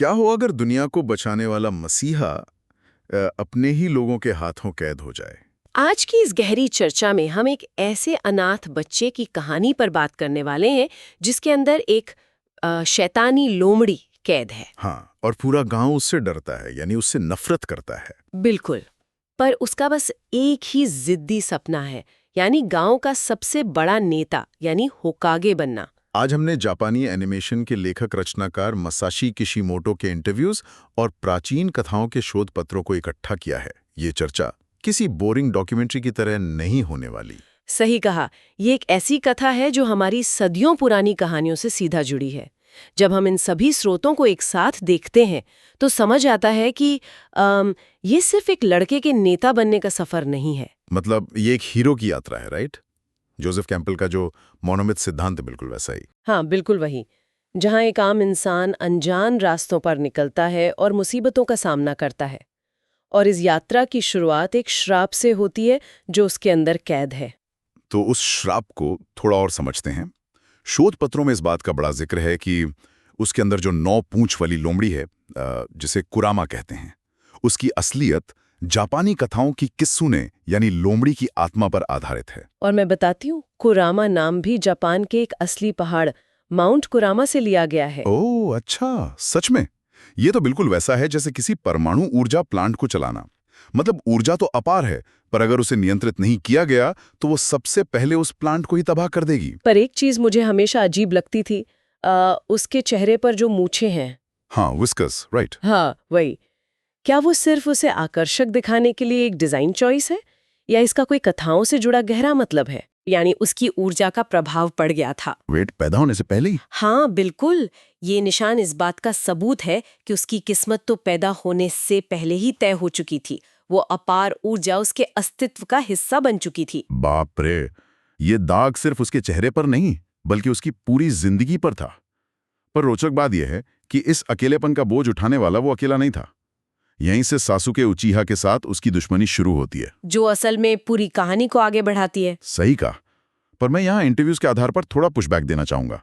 क्या हो अगर दुनिया को बचाने वाला मसीहा अपने ही लोगों के हाथों कैद हो जाए? आज की इस गहरी चर्चा में हम एक ऐसे अनाथ बच्चे की कहानी पर बात करने वाले हैं जिसके अंदर एक शैतानी लोमड़ी कैद है। हाँ, और पूरा गांव उससे डरता है, यानी उससे नफरत करता है। बिल्कुल। पर उसका बस एक ही जिद्दी सपना है, यानी गांव का सबसे बड़ा नेता यानी होकागे बनना। आज हमने जापानी एनिमेशन के लेखक रचनाकार मसाशी किशिमोटो के इंटरव्यूज और प्राचीन कथाओं के शोध पत्रों को इकट्ठा किया है। ये चर्चा किसी बोरिंग डॉक्यूमेंट्री की तरह नहीं होने वाली। सही कहा, ये एक ऐसी कथा है जो हमारी सदियों पुरानी कहानियों से सीधा जुड़ी है। जब हम इन सभी स्रोतों को एक साथ देखते हैं तो समझ आता है कि ये सिर्फ एक लड़के के नेता बनने का सफर नहीं है। मतलब ये एक हीरो की यात्रा है, राइट? जोसेफ कैंपल का जो मोनोमिथ सिद्धांत है, बिल्कुल वैसा ही। हाँ, बिल्कुल वही। जहाँ एक आम इंसान अनजान रास्तों पर निकलता है और मुसीबतों का सामना करता है। और इस यात्रा की शुरुआत एक श्राप से होती है जो उसके अंदर कैद है। तो उस श्राप को थोड़ा और समझते हैं। शोध पत्रों में इस बात का बड़ा जिक्र है कि उसके अंदर जो 9 पूंछ वाली लोमड़ी है, जिसे कुरामा कहते हैं, उसकी असलियत जापानी कथाओं की किस्सुने यानी लोमड़ी की आत्मा पर आधारित है। और मैं बताती हूँ, कुरामा नाम भी जापान के एक असली पहाड़ माउंट कुरामा से लिया गया है। ओह अच्छा, सच में? ये तो बिल्कुल वैसा है जैसे किसी परमाणु ऊर्जा प्लांट को चलाना। मतलब ऊर्जा तो अपार है, पर अगर उसे नियंत्रित नहीं किया गया तो वो सबसे पहले उस प्लांट को ही तबाह कर देगी। पर एक चीज मुझे हमेशा अजीब लगती थी, उसके चेहरे पर जो मूछें हैं। हाँ, विस्कस, राइट। हाँ, वही। क्या वो सिर्फ उसे आकर्षक दिखाने के लिए एक डिजाइन चॉइस है, या इसका कोई कथाओं से जुड़ा गहरा मतलब है? यानी उसकी ऊर्जा का प्रभाव पड़ गया था। वेट पैदा होने से पहले ही? हाँ, बिल्कुल। ये निशान इस बात का सबूत है कि उसकी किस्मत तो पैदा होने से पहले ही तय हो चुकी थी। वो अपार ऊर्जा उसके अस्तित्व का हिस्सा बन चुकी थी। बाप रे, ये दाग सिर्फ उसके चेहरे पर नहीं बल्कि उसकी पूरी जिंदगी पर था। पर रोचक बात यह है कि इस अकेलेपन का बोझ उठाने वाला वो अकेला नहीं था। यहीं से सासुके उचीहा के साथ उसकी दुश्मनी शुरू होती है, जो असल में पूरी कहानी को आगे बढ़ाती है। सही कहा। पर मैं यहाँ इंटरव्यूज के आधार पर थोड़ा पुशबैक देना चाहूंगा।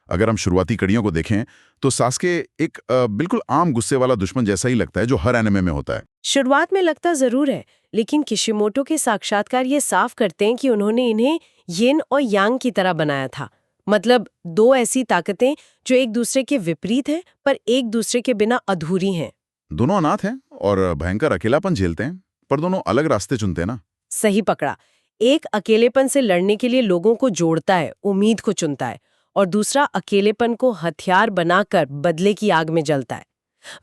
अगर हम शुरुआती कड़ियों को देखें तो सासुके एक बिल्कुल आम गुस्से वाला दुश्मन जैसा ही लगता है जो हर एनिमे में होता है। शुरुआत में लगता जरूर है, लेकिन किशिमोटो के साक्षात्कार ये साफ करते हैं कि उन्होंने इन्हें यिन और यांग की तरह बनाया था। मतलब दो ऐसी ताकतें जो एक दूसरे के विपरीत हैं पर एक दूसरे के बिना अधूरी हैं। दोनों अनाथ हैं और भयंकर अकेलापन झेलते हैं, पर दोनों अलग रास्ते चुनते हैं ना। सही पकड़ा। एक अकेलेपन से लड़ने के लिए लोगों को जोड़ता है, उम्मीद को चुनता है, और दूसरा अकेलेपन को हथियार बनाकर बदले की आग में जलता है।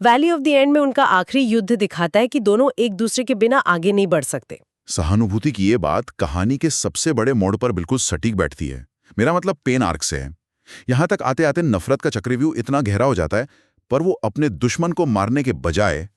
वैली ऑफ द एंड में उनका आखिरी युद्ध दिखाता है कि दोनों एक दूसरे के बिना आगे नहीं बढ़ सकते। सहानुभूति की ये बात कहानी के सबसे बड़े मोड़ पर बिल्कुल सटीक बैठती है। मेरा मतलब पेन आर्क से है। यहां तक आते आते नफरत का चक्रव्यूह इतना गहरा हो जाता है, पर वो अपने दुश्मन को मारने के बजाय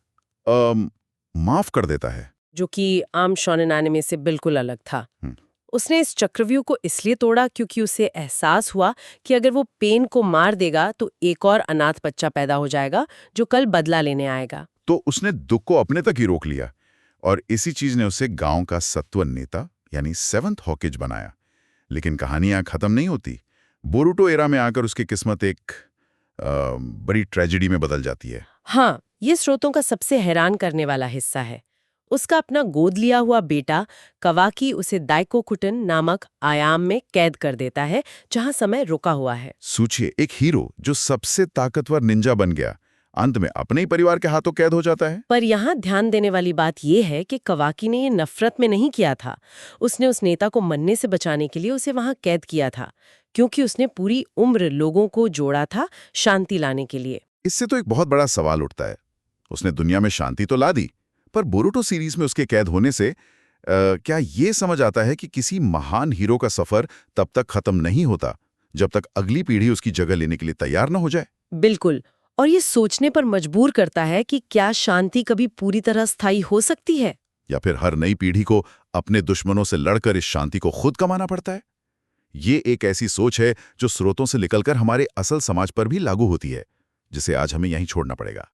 माफ कर देता है, जो कि आम शोनेन एनिमे से बिल्कुल अलग था। हम्म। उसने इस चक्रव्यूह को इसलिए तोड़ा क्योंकि उसे एहसास हुआ कि अगर वो पेन को मार देगा तो एक और अनाथ बच्चा पैदा हो जाएगा जो कल बदला लेने आएगा। तो उसने दुख को अपने तक ही रोक लिया, और इसी चीज ने उसे गांव का सत्व नेता यानी सेवंथ हॉकेज बनाया। लेकिन कहानियां खत्म नहीं होती। बोरुटो एरा में आकर उसकी किस्मत एक बड़ी ट्रेजेडी में बदल जाती है। हाँ, ये स्रोतों का सबसे हैरान करने वाला हिस्सा है। उसका अपना गोद लिया हुआ बेटा कवाकी उसे दाइकोकुटन नामक आयाम में कैद कर देता है, जहां समय रुका हुआ है। सोचिए, एक हीरो जो सबसे ताकतवर निंजा बन गया, अंत में अपने ही परिवार के हाथों कैद हो जाता है। पर यहाँ ध्यान देने वाली बात यह है कि कवाकी ने ये नफरत में नहीं किया था। उसने उस नेता को मरने से बचाने के लिए उसे वहां कैद किया था, क्योंकि उसने पूरी उम्र लोगों को जोड़ा था शांति लाने के लिए। इससे तो एक बहुत बड़ा सवाल उठता है। उसने दुनिया में शांति तो ला दी, पर बोरुटो सीरीज में उसके कैद होने से क्या ये समझ आता है कि किसी महान हीरो का सफर तब तक खत्म नहीं होता जब तक अगली पीढ़ी उसकी जगह लेने के लिए तैयार न हो जाए। बिल्कुल। और ये सोचने पर मजबूर करता है कि क्या शांति कभी पूरी तरह स्थायी हो सकती है, या फिर हर नई पीढ़ी को अपने दुश्मनों से लड़कर इस शांति को खुद कमाना पड़ता है। ये एक ऐसी सोच है जो स्रोतों से निकलकर हमारे असल समाज पर भी लागू होती है, जिसे आज हमें यहीं छोड़ना पड़ेगा।